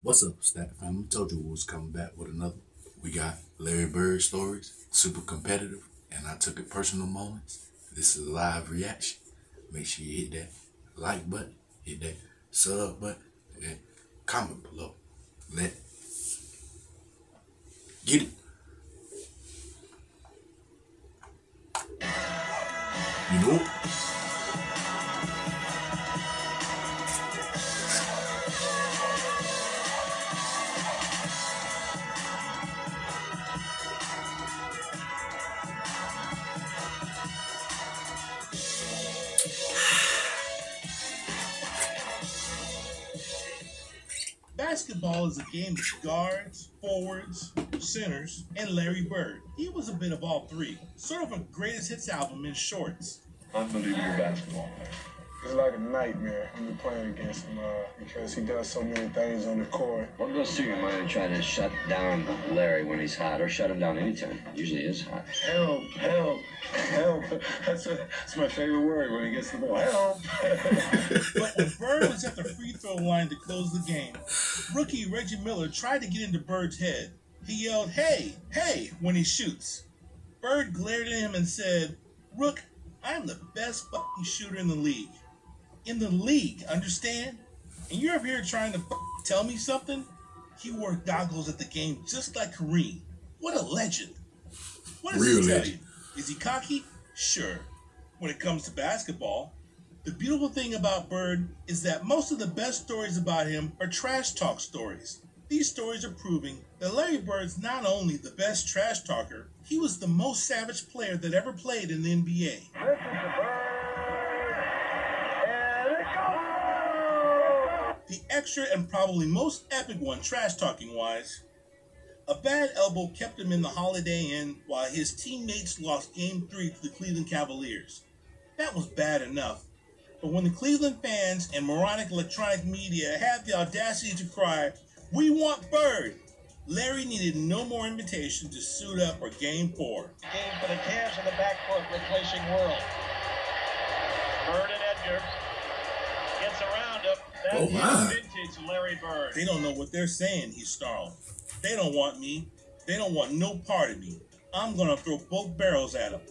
What's up, Stat Family? Told you we was coming back with another. We got Larry Bird stories, super competitive, and I took it personal moments. This is a live reaction. Make sure you hit that like button, hit that sub button, and comment below. Let get it. You know. Basketball is a game of guards, forwards, centers, and Larry Bird. He was a bit of all three, sort of a greatest hits album in shorts. Unbelievable basketball player. It's like a nightmare when you're playing against him because he does so many things on the court. What goes through your mind trying to shut down Larry when he's hot, or shut him down anytime? Usually is hot. Help, help, help. That's my favorite word when he gets the ball. Help. But when Bird was at the free throw line to close the game, rookie Reggie Miller tried to get into Bird's head. He yelled, "Hey, hey," when he shoots. Bird glared at him and said, "Rook, I'm the best fucking shooter in the league." In the league, understand? And you're up here trying to tell me something? He wore goggles at the game just like Kareem. What a legend. What does he tell you? Is he cocky? Sure. When it comes to basketball, the beautiful thing about Bird is that most of the best stories about him are trash talk stories. These stories are proving that Larry Bird's not only the best trash talker, he was the most savage player that ever played in the NBA. The extra and probably most epic one, trash talking wise, a bad elbow kept him in the Holiday Inn while his teammates lost Game 3 to the Cleveland Cavaliers. That was bad enough. But when the Cleveland fans and moronic electronic media had the audacity to cry, "We want Bird," Larry needed no more invitation to suit up for Game 4. Game for the Cavs in the backcourt, replacing World. Bird and Edgar gets around him. That's vintage Larry Bird. They don't know what they're saying, he snarled. They don't want me. They don't want no part of me. I'm going to throw both barrels at them.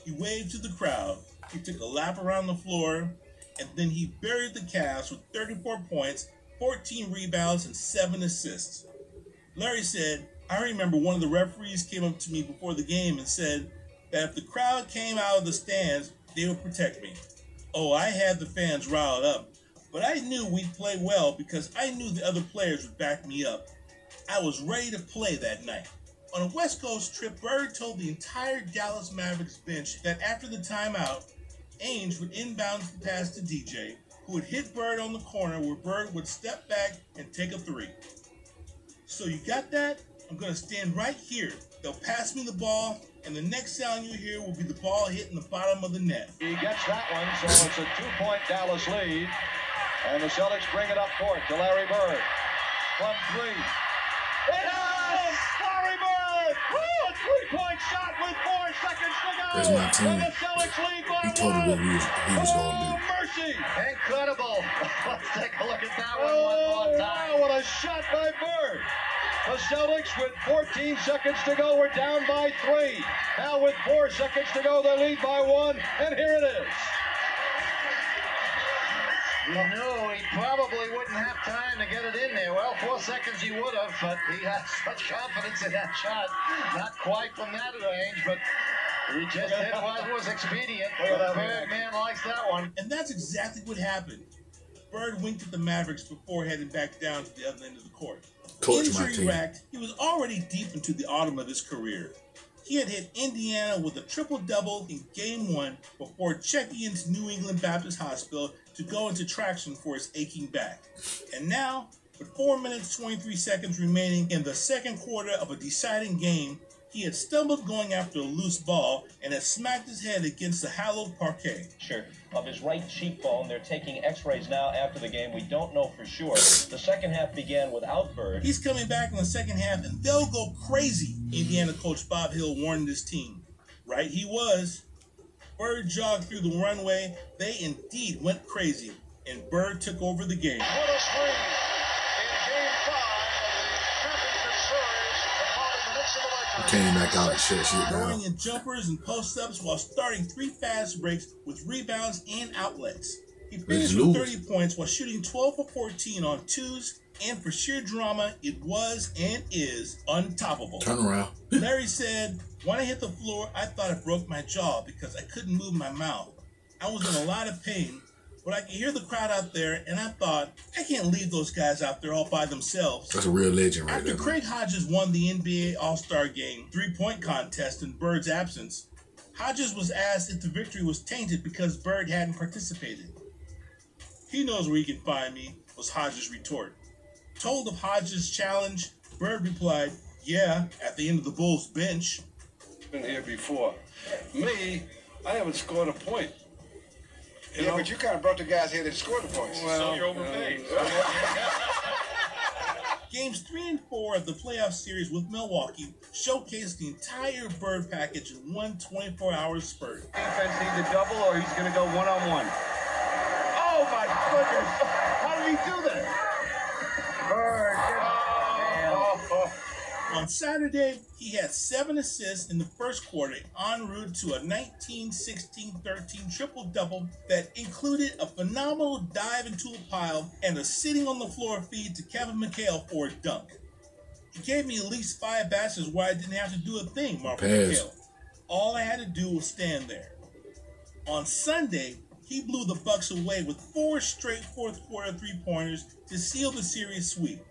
He waved to the crowd. He took a lap around the floor, and then he buried the Cavs with 34 points, 14 rebounds, and 7 assists. Larry said, "I remember one of the referees came up to me before the game and said that if the crowd came out of the stands, they would protect me. Oh, I had the fans riled up, but I knew we'd play well because I knew the other players would back me up. I was ready to play that night." On a West Coast trip, Bird told the entire Dallas Mavericks bench that after the timeout, Ainge would inbound the pass to DJ, who would hit Bird on the corner where Bird would step back and take a three. "So you got that? I'm going to stand right here. They'll pass me the ball, and the next sound you hear will be the ball hitting the bottom of the net." He gets that one, so it's a 2-point Dallas lead. And the Celtics bring it up court to Larry Bird. From three. It is! Larry Bird! A 3-point shot with 4 seconds to go. There's my team. And the Celtics lead by He told me what he was going to do. Mercy! Incredible. Let's take a look at that one Oh, wow, what a shot by Bird. The Celtics with 14 seconds to go are down by 3. Now with 4 seconds to go, they lead by 1. And here it is. He knew he probably wouldn't have time to get it in there. Well, 4 seconds he would have, but he had such confidence in that shot. Not quite from that range, but he just did what was expedient. The Bird man likes that one. And that's exactly what happened. Bird winked at the Mavericks before heading back down to the other end of the court. Injury racked, he was already deep into the autumn of his career. He had hit Indiana with a triple-double in Game 1 before checking into New England Baptist Hospital to go into traction for his aching back. And now, with 4 minutes 23 seconds remaining in the second quarter of a deciding game, he had stumbled going after a loose ball and had smacked his head against the hallowed parquet. Of his right cheekbone. They're taking x-rays now after the game. We don't know for sure. The second half began without Bird. He's coming back in the second half, and they'll go crazy, Indiana coach Bob Hill warned his team. Right, he was. Bird jogged through the runway. They indeed went crazy, and Bird took over the game. What a swing in Game 5. came back out and shut shit throwing down. in jumpers and post-ups while starting 3 fast breaks with rebounds and outlets. He finished with 30 points while shooting 12 for 14 on twos, and for sheer drama, it was and is untoppable. Turn around. Larry said, "When I hit the floor, I thought I broke my jaw because I couldn't move my mouth. I was in a lot of pain, but I could hear the crowd out there, and I thought, I can't leave those guys out there all by themselves." That's a real legend right After there. Craig Hodges won the NBA All-Star Game 3-point contest in Bird's absence, Hodges was asked if the victory was tainted because Bird hadn't participated. "He knows where he can find me," was Hodges' retort. Told of Hodges' challenge, Bird replied, "Yeah, at the end of the Bulls bench." Been here before. Me, I haven't scored a point. Yeah, but you kind of brought the guys here that scored the points. Well, So you're overpaid. Games 3 and 4 of the playoff series with Milwaukee showcased the entire Bird package in one 24-hour spurt. Defense needs a double or he's going to go one-on-one. Oh, my goodness. How did he do that? Bird. On Saturday, he had 7 assists in the first quarter en route to a 19-16-13 triple-double that included a phenomenal dive into a pile and a sitting-on-the-floor feed to Kevin McHale for a dunk. It gave me at least 5 baskets where I didn't have to do a thing, Marvin McHale. All I had to do was stand there. On Sunday, he blew the Bucks away with 4 straight fourth-quarter three-pointers to seal the series sweep.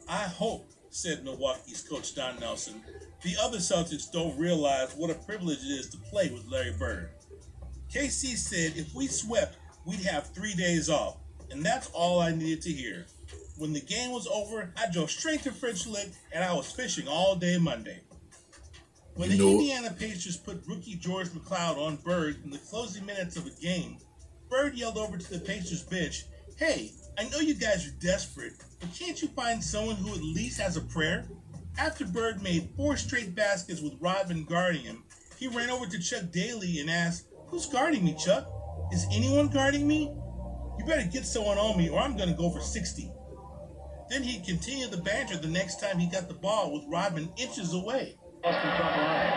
"I hope," said Milwaukee's coach Don Nelson, "the other Celtics don't realize what a privilege it is to play with Larry Bird." KC said if we swept, we'd have 3 days off, and that's all I needed to hear. When the game was over, I drove straight to French Lick, and I was fishing all day Monday. When the Indiana Pacers put rookie George McCloud on Bird in the closing minutes of a game, Bird yelled over to the Pacers bench, "Hey, I know you guys are desperate, but can't you find someone who at least has a prayer?" After Bird made 4 straight baskets with Rodman guarding him, he ran over to Chuck Daly and asked, "Who's guarding me, Chuck? Is anyone guarding me? You better get someone on me or I'm going to go for 60. Then he continued the banter the next time he got the ball with Rodman inches away. That's a step play.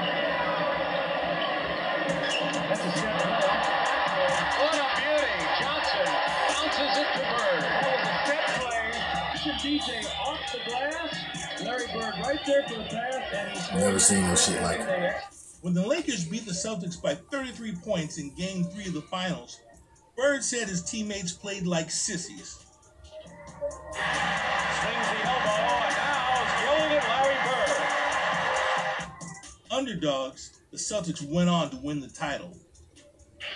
What a beauty. Johnson bounces it to Bird. That was a step play. Should DJ off the glass. Larry Bird right there for the pass. And he's Never seen no shit like that. When the Lakers beat the Celtics by 33 points in Game 3 of the Finals, Bird said his teammates played like sissies. Swings the elbow, and now is yelling at Larry Bird. Underdogs, the Celtics went on to win the title.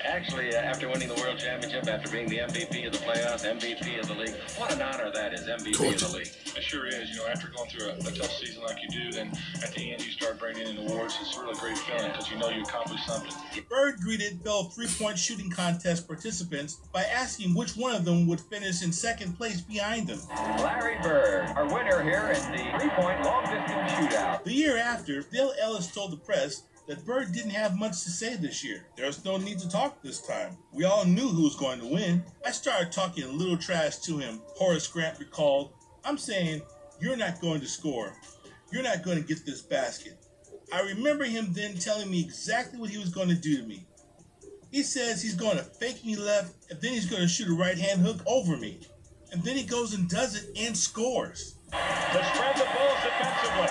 Actually, after winning the World Championship, after being the MVP of the playoffs, MVP of the league, what an honor that is, MVP of the league. It sure is. You know, after going through a tough season like you do, then at the end you start bringing in awards. It's a really great feeling because you know you accomplished something. Bird greeted fellow three-point shooting contest participants by asking which one of them would finish in second place behind him. Larry Bird, our winner here in the three-point long-distance shootout. The year after, Dale Ellis told the press that Bird didn't have much to say this year. There was no need to talk this time. We all knew who was going to win. I started talking a little trash to him, Horace Grant recalled. I'm saying, you're not going to score. You're not going to get this basket. I remember him then telling me exactly what he was going to do to me. He says he's going to fake me left, and then he's going to shoot a right-hand hook over me. And then he goes and does it and scores. To spread the Bulls defensively.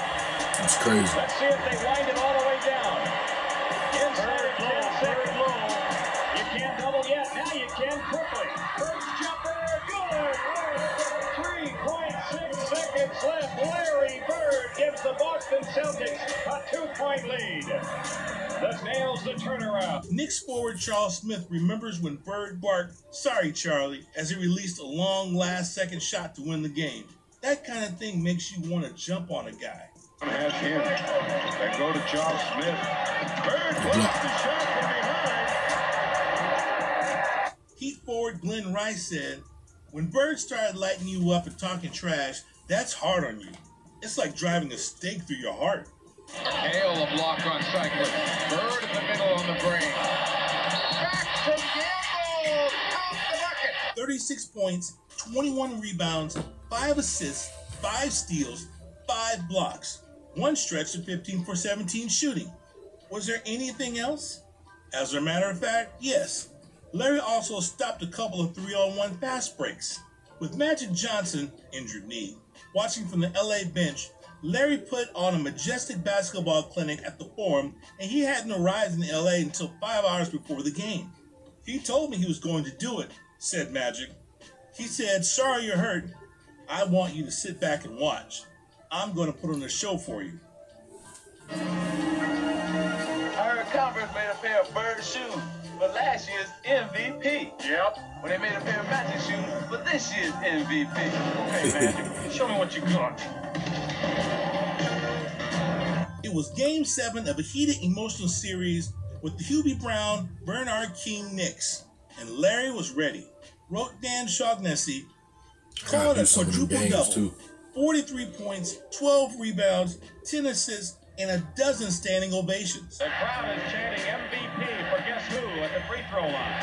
That's crazy. Let's see if they wind it all the way down. Inside 10 seconds. You can't double yet. Now you can quickly. First jumper, good. 3.6 seconds left. Larry Bird gives the Boston Celtics a 2-point lead. That nails the turnaround. Knicks forward Charles Smith remembers when Bird barked, "Sorry, Charlie," as he released a long last-second shot to win the game. That kind of thing makes you want to jump on a guy. Has him. They go to Charles Smith. Bird blocks the shot from behind. Heat forward Glenn Rice said, "When Bird started lighting you up and talking trash, that's hard on you. It's like driving a stake through your heart." Hale a block on Cycling. Bird in the middle on the brain. Back from Gamble. Out the bucket. 36 points, 21 rebounds, 5 assists, 5 steals, 5 blocks. One stretch to 15 for 17 shooting. Was there anything else? As a matter of fact, yes. Larry also stopped a couple of 3-on-1 fast breaks. With Magic Johnson, injured knee, watching from the LA bench, Larry put on a majestic basketball clinic at the Forum, and he hadn't arrived in LA until 5 hours before the game. He told me he was going to do it, said Magic. He said, "Sorry you're hurt. I want you to sit back and watch. I'm going to put on a show for you." I heard Converse made a pair of Bird shoes for last year's MVP. Yep. When they made a pair of Magic shoes for this year's MVP. Okay, Magic, show me what you got. It was Game 7 of a heated emotional series with the Hubie Brown, Bernard King Knicks, and Larry was ready. Wrote Dan Shaughnessy, called a quadruple-double, 43 points, 12 rebounds, 10 assists, and a dozen standing ovations. The crowd is chanting MVP for guess who at the free throw line.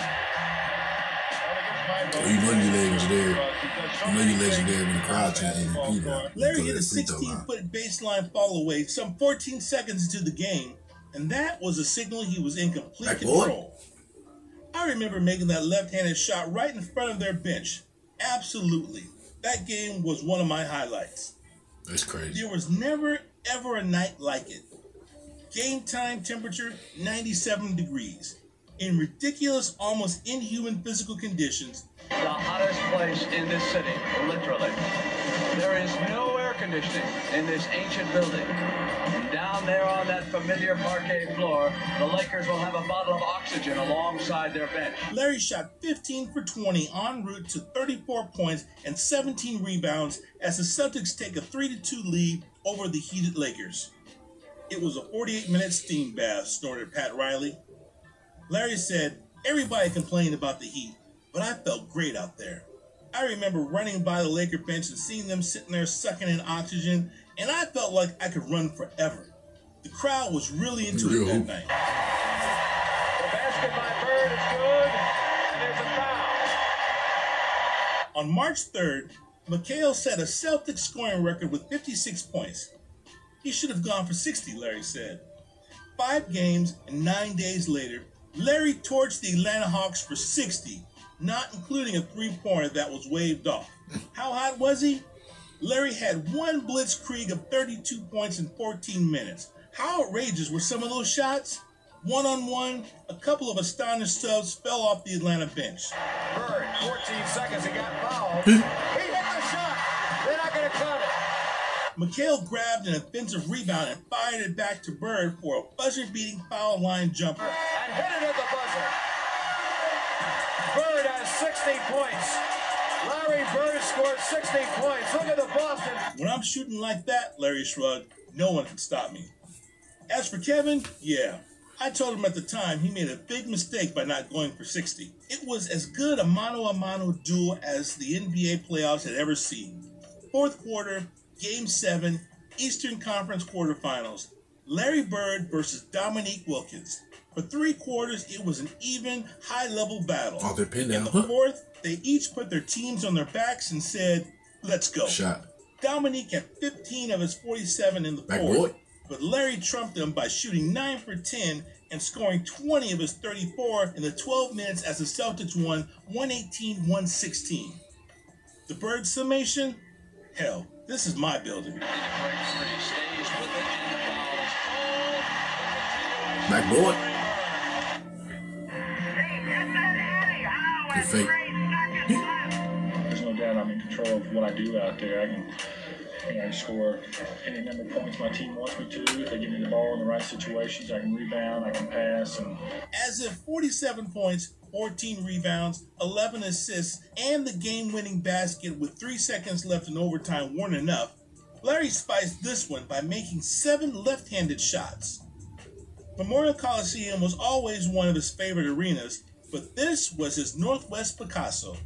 Oh, you know you legendary. You know you legendary when the crowd chant MVP now. Larry hit a 16-foot baseline fall away some 14 seconds into the game, and that was a signal he was in complete control. I remember making that left-handed shot right in front of their bench. Absolutely. That game was one of my highlights. That's crazy. There was never, ever a night like it. Game time temperature, 97 degrees. In ridiculous, almost inhuman physical conditions. The hottest place in this city, literally. There is no air conditioning in this ancient building. And down there on that familiar parquet floor, the Lakers will have a bottle of oxygen alongside their bench. Larry shot 15 for 20 en route to 34 points and 17 rebounds as the Celtics take a 3-2 lead over the heated Lakers. It was a 48-minute steam bath, snorted Pat Riley. Larry said, "Everybody complained about the heat, but I felt great out there. I remember running by the Laker bench and seeing them sitting there sucking in oxygen, and I felt like I could run forever. The crowd was really into it that night." The basket by Bird is good, and there's a foul. On March 3rd, McHale set a Celtics scoring record with 56 points. He should have gone for 60, Larry said. 5 games and 9 days later, Larry torched the Atlanta Hawks for 60, not including a three-pointer that was waved off. How hot was he? Larry had one blitzkrieg of 32 points in 14 minutes. How outrageous were some of those shots? One-on-one, a couple of astonished subs fell off the Atlanta bench. Bird, 14 seconds, he got fouled. He hit the shot. They're not going to count it. McHale grabbed an offensive rebound and fired it back to Bird for a buzzer-beating foul line jumper. And hit it at the buzzer. Bird has 60 points. Larry Bird scored 60 points. Look at the Boston. When I'm shooting like that, Larry shrugged, no one can stop me. As for Kevin, yeah. I told him at the time he made a big mistake by not going for 60. It was as good a mano-a-mano duel as the NBA playoffs had ever seen. Fourth quarter, Game 7, Eastern Conference quarterfinals. Larry Bird versus Dominique Wilkins. For 3 quarters, it was an even, high-level battle. Oh, they're pinned down. In the fourth, they each put their teams on their backs and said, "Let's go." Shot. Dominique had 15 of his 47 in the fourth, but Larry trumped him by shooting 9 for 10 and scoring 20 of his 34 in the 12 minutes as the Celtics won 118-116. The Bird summation? Hell, this is my building. Backboard. You're fake. There's no doubt I'm in control of what I do out there. I can score any number of points my team wants me to. If they give me the ball in the right situations, I can rebound, I can pass. And as if 47 points, 14 rebounds, 11 assists, and the game-winning basket with 3 seconds left in overtime weren't enough, Larry spiced this one by making 7 left-handed shots. Memorial Coliseum was always one of his favorite arenas, but this was his Northwest Picasso.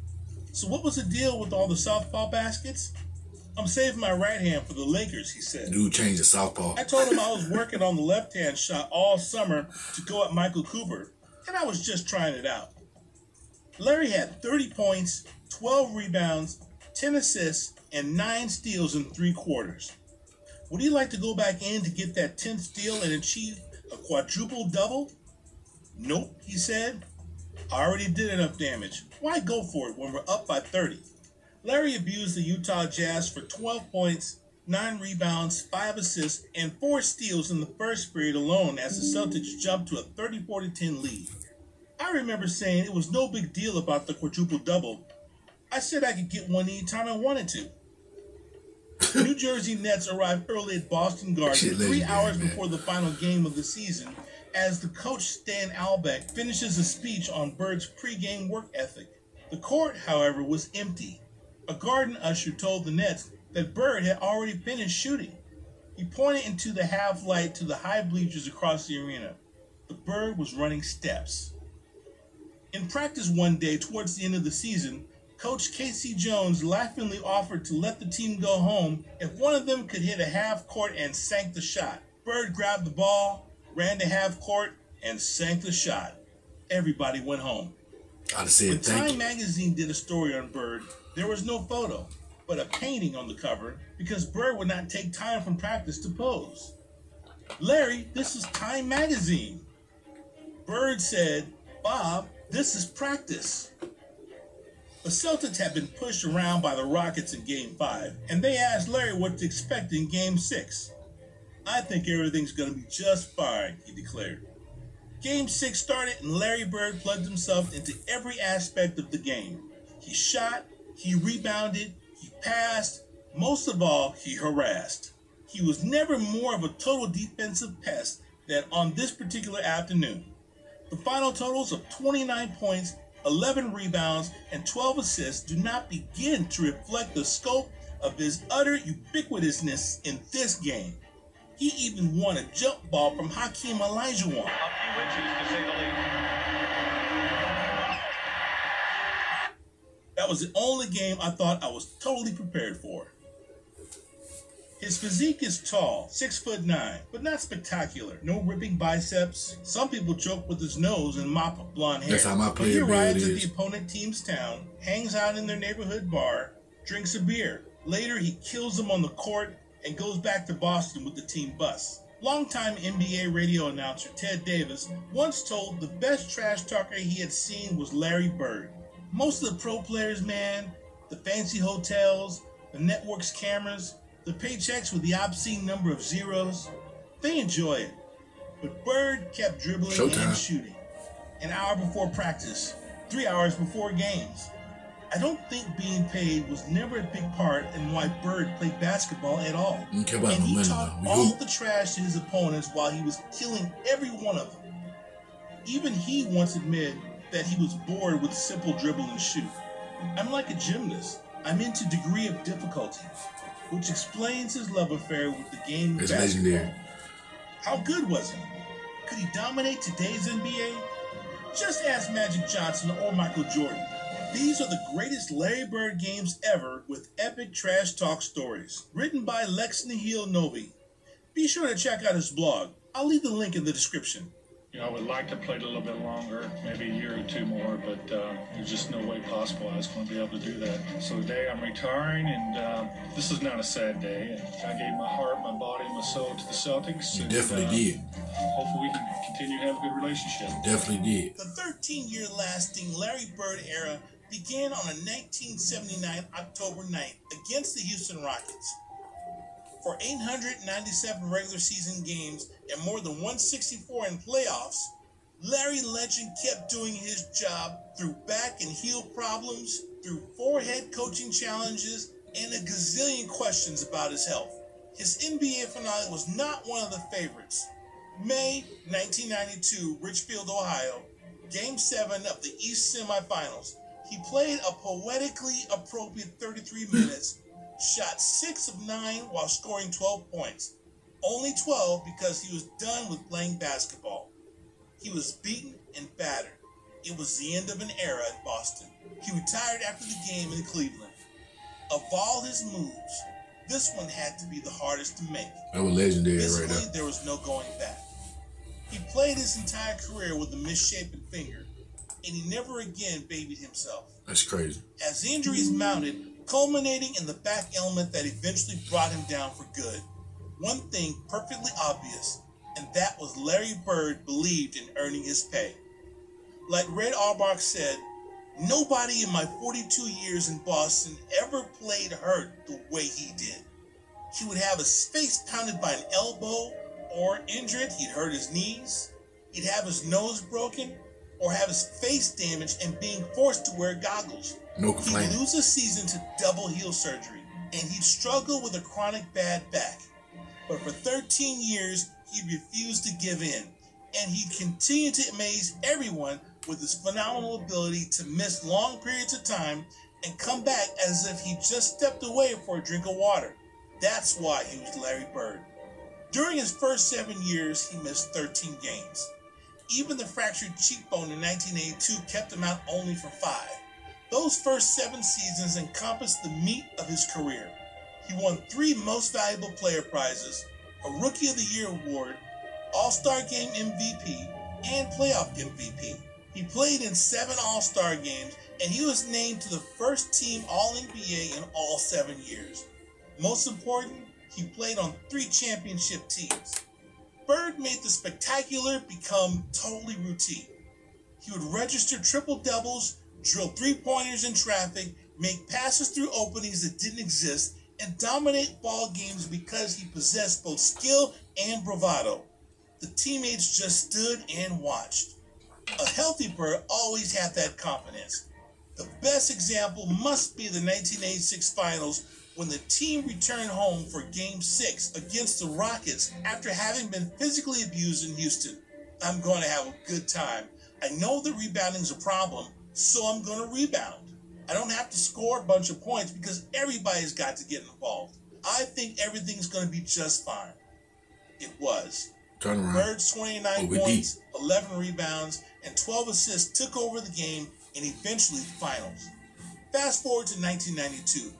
So what was the deal with all the softball baskets? "I'm saving my right hand for the Lakers," he said. Dude changed the southpaw. I told him I was working on the left-hand shot all summer to go at Michael Cooper, and I was just trying it out. Larry had 30 points, 12 rebounds, 10 assists, and 9 steals in 3 quarters. Would he like to go back in to get that 10th steal and achieve a quadruple double? Nope, he said. I already did enough damage. Why go for it when we're up by 30? Larry abused the Utah Jazz for 12 points, 9 rebounds, 5 assists, and 4 steals in the first period alone as the Celtics jumped to a 34-10 lead. I remember saying it was no big deal about the quadruple double. I said I could get one anytime I wanted to. The New Jersey Nets arrived early at Boston Garden 3 hours before the final game of the season as the coach Stan Albeck finishes a speech on Bird's pregame work ethic. The court, however, was empty. A Garden usher told the Nets that Bird had already finished shooting. He pointed into the half light to the high bleachers across the arena. The Bird was running steps. In practice one day towards the end of the season, Coach Casey Jones laughingly offered to let the team go home if one of them could hit a half court and sank the shot. Bird grabbed the ball, ran to half court, and sank the shot. Everybody went home. When Time magazine did a story on Bird, there was no photo, but a painting on the cover because Bird would not take time from practice to pose. Larry, this is Time magazine. Bird said, Bob, this is practice. The Celtics had been pushed around by the Rockets in Game 5, and they asked Larry what to expect in Game 6. I think everything's going to be just fine, he declared. Game 6 started, and Larry Bird plugged himself into every aspect of the game. He shot, he rebounded, he passed, most of all, he harassed. He was never more of a total defensive pest than on this particular afternoon. The final totals of 29 points, 11 rebounds, and 12 assists do not begin to reflect the scope of his utter ubiquitousness in this game. He even won a jump ball from Hakeem Olajuwon. A few inches, to say the least. That was the only game I thought I was totally prepared for. His physique is tall, 6'9", but not spectacular. No ripping biceps. Some people joke with his nose and mop up blonde hair. That's how my player He arrives build at is. the opponent team's town, hangs out in their neighborhood bar, drinks a beer. Later, he kills them on the court and goes back to Boston with the team bus. Longtime NBA radio announcer Ted Davis once told the best trash talker he had seen was Larry Bird. Most of the pro players, man, the fancy hotels, the network's cameras, the paychecks with the obscene number of zeros, they enjoy it. But Bird kept dribbling and shooting. An hour before practice, 3 hours before games. I don't think being paid was never a big part in why Bird played basketball at all. And he talked all the trash to his opponents while he was killing every one of them. Even he once admitted that he was bored with simple dribble and shoot. I'm like a gymnast. I'm into degree of difficulty, which explains his love affair with the game of basketball. Legendary. How good was he? Could he dominate today's NBA? Just ask Magic Johnson or Michael Jordan. These are the greatest Larry Bird games ever with epic trash talk stories. Written by Lex Nihil Novi. Be sure to check out his blog. I'll leave the link in the description. You know, I would like to play it a little bit longer, maybe a year or two more, but there's just no way possible I was going to be able to do that. So today I'm retiring, and this is not a sad day. I gave my heart, my body, my soul to the Celtics. You definitely did. Hopefully we can continue to have a good relationship. You definitely did. The 13-year lasting Larry Bird era began on a 1979 October 9th against the Houston Rockets. For 897 regular season games and more than 164 in playoffs, Larry Legend kept doing his job through back and heel problems, through 4 head coaching challenges, and a gazillion questions about his health. His NBA finale was not one of the favorites. May 1992, Richfield, Ohio, Game 7 of the East semifinals. He played a poetically appropriate 33 minutes, shot 6 of 9 while scoring 12 points. Only 12 because he was done with playing basketball. He was beaten and battered. It was the end of an era at Boston. He retired after the game in Cleveland. Of all his moves, this one had to be the hardest to make. That was legendary right there. There was no going back. He played his entire career with a misshapen finger, and he never again babied himself. That's crazy. As injuries mounted, culminating in the back ailment that eventually brought him down for good, one thing perfectly obvious, and that was Larry Bird believed in earning his pay. Like Red Auerbach said, nobody in my 42 years in Boston ever played hurt the way he did. He would have his face pounded by an elbow, or injured, he'd hurt his knees, he'd have his nose broken, or have his face damaged and being forced to wear goggles. No complaining. He'd lose a season to double heel surgery, and he'd struggle with a chronic bad back. But for 13 years, he refused to give in, and he'd continue to amaze everyone with his phenomenal ability to miss long periods of time and come back as if he just stepped away for a drink of water. That's why he was Larry Bird. During his first 7 years, he missed 13 games. Even the fractured cheekbone in 1982 kept him out only for 5. Those first 7 seasons encompassed the meat of his career. He won 3 Most Valuable Player prizes, a Rookie of the Year award, All-Star Game MVP, and Playoff MVP. He played in 7 All-Star games, and he was named to the first team All-NBA in all 7 years. Most important, he played on 3 championship teams. Bird made the spectacular become totally routine. He would register triple-doubles, drill three-pointers in traffic, make passes through openings that didn't exist, and dominate ball games because he possessed both skill and bravado. The teammates just stood and watched. A healthy Bird always had that confidence. The best example must be the 1986 finals when the team returned home for Game 6 against the Rockets after having been physically abused in Houston. I'm going to have a good time. I know that rebounding's a problem, so I'm going to rebound. I don't have to score a bunch of points because everybody's got to get involved. I think everything's going to be just fine. It was. Turn around. Bird's 29 points, 11 rebounds, and 12 assists took over the game and eventually the finals. Fast forward to 1992.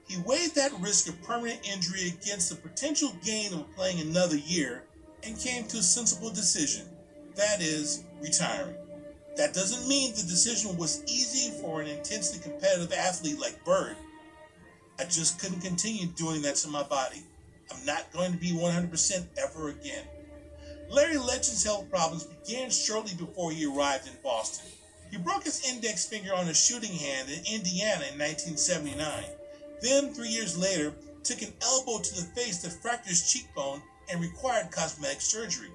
He weighed that risk of permanent injury against the potential gain of playing another year and came to a sensible decision. That is, retiring. That doesn't mean the decision was easy for an intensely competitive athlete like Bird. I just couldn't continue doing that to my body. I'm not going to be 100% ever again. Larry Legend's health problems began shortly before he arrived in Boston. He broke his index finger on his shooting hand in Indiana in 1979. Then, 3 years later, took an elbow to the face that fractured his cheekbone and required cosmetic surgery.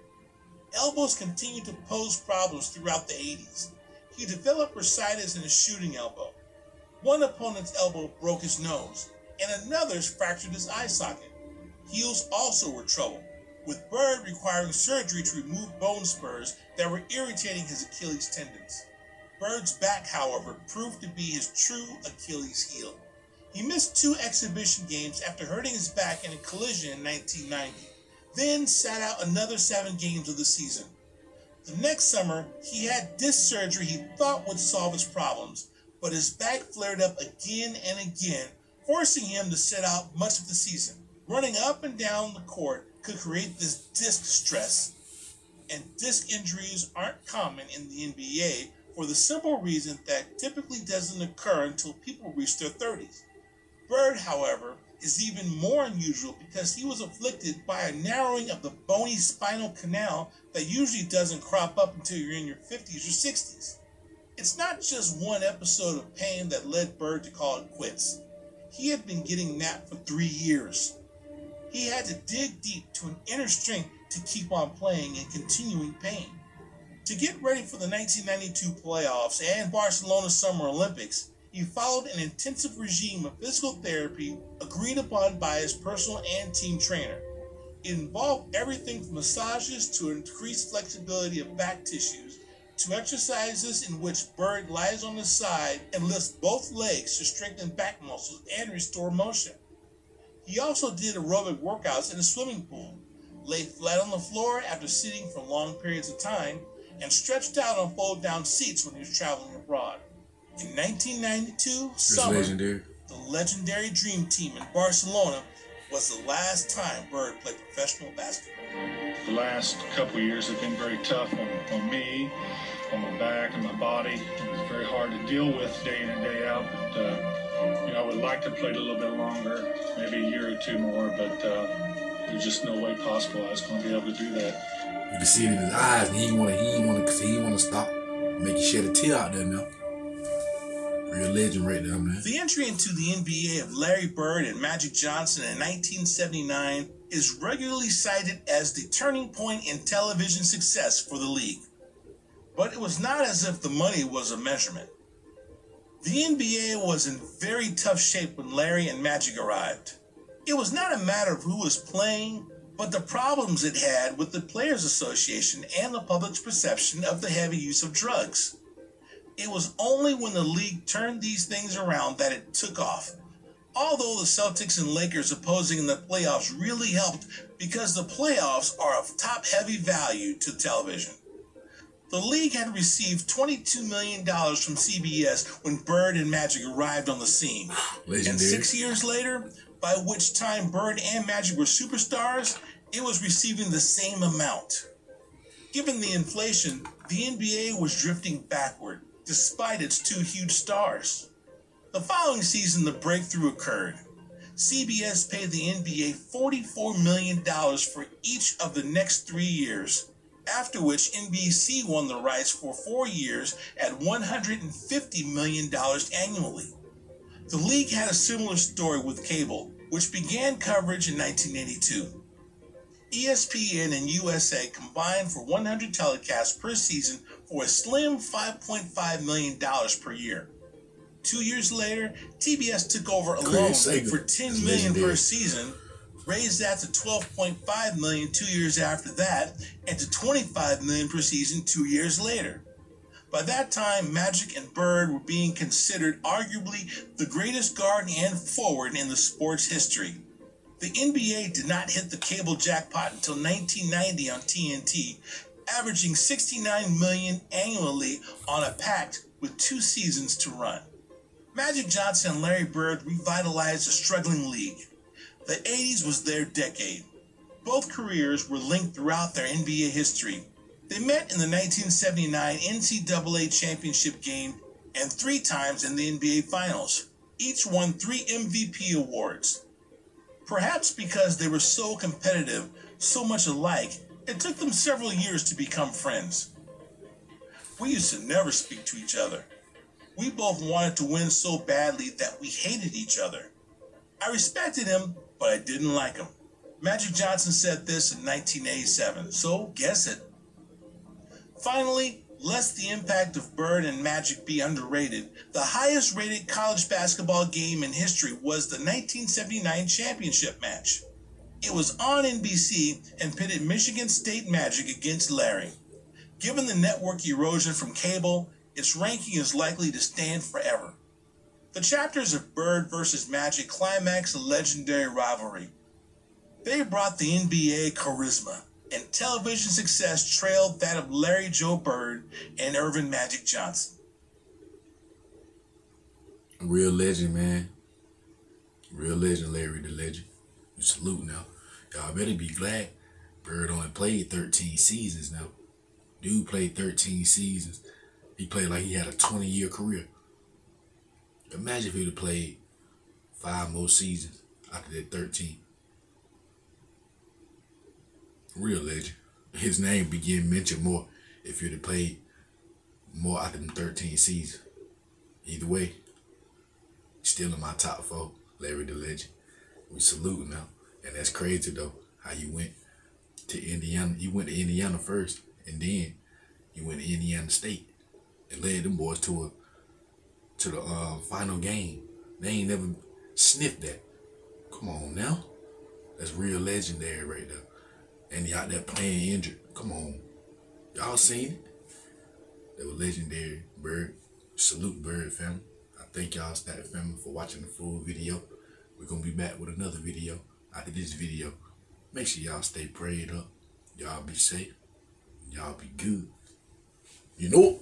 Elbows continued to pose problems throughout the 80s. He developed bursitis in his shooting elbow. One opponent's elbow broke his nose, and another's fractured his eye socket. Heels also were trouble, with Bird requiring surgery to remove bone spurs that were irritating his Achilles tendons. Bird's back, however, proved to be his true Achilles heel. He missed 2 exhibition games after hurting his back in a collision in 1990, then sat out another 7 games of the season. The next summer, he had disc surgery he thought would solve his problems, but his back flared up again and again, forcing him to sit out much of the season. Running up and down the court could create this disc stress, and disc injuries aren't common in the NBA for the simple reason that typically doesn't occur until people reach their 30s. Bird, however, is even more unusual because he was afflicted by a narrowing of the bony spinal canal that usually doesn't crop up until you're in your 50s or 60s. It's not just one episode of pain that led Bird to call it quits. He had been getting that for 3 years. He had to dig deep to an inner strength to keep on playing in continuing pain. To get ready for the 1992 playoffs and Barcelona Summer Olympics, he followed an intensive regime of physical therapy agreed upon by his personal and team trainer. It involved everything from massages to increased flexibility of back tissues to exercises in which Bird lies on his side and lifts both legs to strengthen back muscles and restore motion. He also did aerobic workouts in a swimming pool, lay flat on the floor after sitting for long periods of time, and stretched out on fold-down seats when he was traveling abroad. In 1992 summer, the legendary Dream Team in Barcelona was the last time Bird played professional basketball. The last couple of years have been very tough on me, on my back and my body. It was very hard to deal with day in and day out. But, I would like to play a little bit longer, maybe a year or 2 more, but There's just no way possible I was going to be able to do that. You can see it in his eyes, and he didn't want to stop. Make you shed a tear out there now. Real legend right there, man. The entry into the NBA of Larry Bird and Magic Johnson in 1979 is regularly cited as the turning point in television success for the league. But it was not as if the money was a measurement. The NBA was in very tough shape when Larry and Magic arrived. It was not a matter of who was playing, but the problems it had with the Players Association and the public's perception of the heavy use of drugs. It was only when the league turned these things around that it took off. Although the Celtics and Lakers opposing in the playoffs really helped because the playoffs are of top-heavy value to television. The league had received $22 million from CBS when Bird and Magic arrived on the scene. Legendary. And 6 years later, by which time Bird and Magic were superstars, it was receiving the same amount. Given the inflation, the NBA was drifting backward, despite its two huge stars. The following season, the breakthrough occurred. CBS paid the NBA $44 million for each of the next 3 years, after which NBC won the rights for 4 years at $150 million annually. The league had a similar story with cable, which began coverage in 1982. ESPN and USA combined for 100 telecasts per season for a slim $5.5 million per year. 2 years later, TBS took over alone for $10 million per season, raised that to $12.5 million 2 years after that, and to $25 million per season 2 years later. By that time, Magic and Bird were being considered arguably the greatest guard and forward in the sport's history. The NBA did not hit the cable jackpot until 1990 on TNT, averaging $69 million annually on a pact with 2 seasons to run. Magic Johnson and Larry Bird revitalized a struggling league. The 80s was their decade. Both careers were linked throughout their NBA history. They met in the 1979 NCAA championship game and 3 times in the NBA Finals. Each won 3 MVP awards. Perhaps because they were so competitive, so much alike, it took them several years to become friends. We used to never speak to each other. We both wanted to win so badly that we hated each other. I respected him, but I didn't like him. Magic Johnson said this in 1987, so guess it. Finally, lest the impact of Bird and Magic be underrated, the highest rated college basketball game in history was the 1979 championship match. It was on NBC and pitted Michigan State Magic against Larry. Given the network erosion from cable, its ranking is likely to stand forever. The chapters of Bird versus Magic climax a legendary rivalry. They brought the NBA charisma, and television success trailed that of Larry Joe Bird and Earvin Magic Johnson. Real legend, man. Real legend, Larry the Legend. You salute now. Y'all better be glad Bird only played 13 seasons now. Dude played 13 seasons. He played like he had a 20-year career. Imagine if he'd have played 5 more seasons after that 13. Real legend. His name began mentioned more if you'd have played more after them 13 seasons. Either way, still in my top 4, Larry the Legend. We salute now. And that's crazy though, how you went to Indiana. You went to Indiana first, and then you went to Indiana State and led them boys to the final game. They ain't never sniffed that. Come on now. That's real legendary right there. And he out there playing injured. Come on. Y'all seen it? They were legendary. Bird. Salute Bird family. I thank y'all Stat family for watching the full video. We're going to be back with another video after this video. Make sure y'all stay prayed up. Y'all be safe. Y'all be good. You know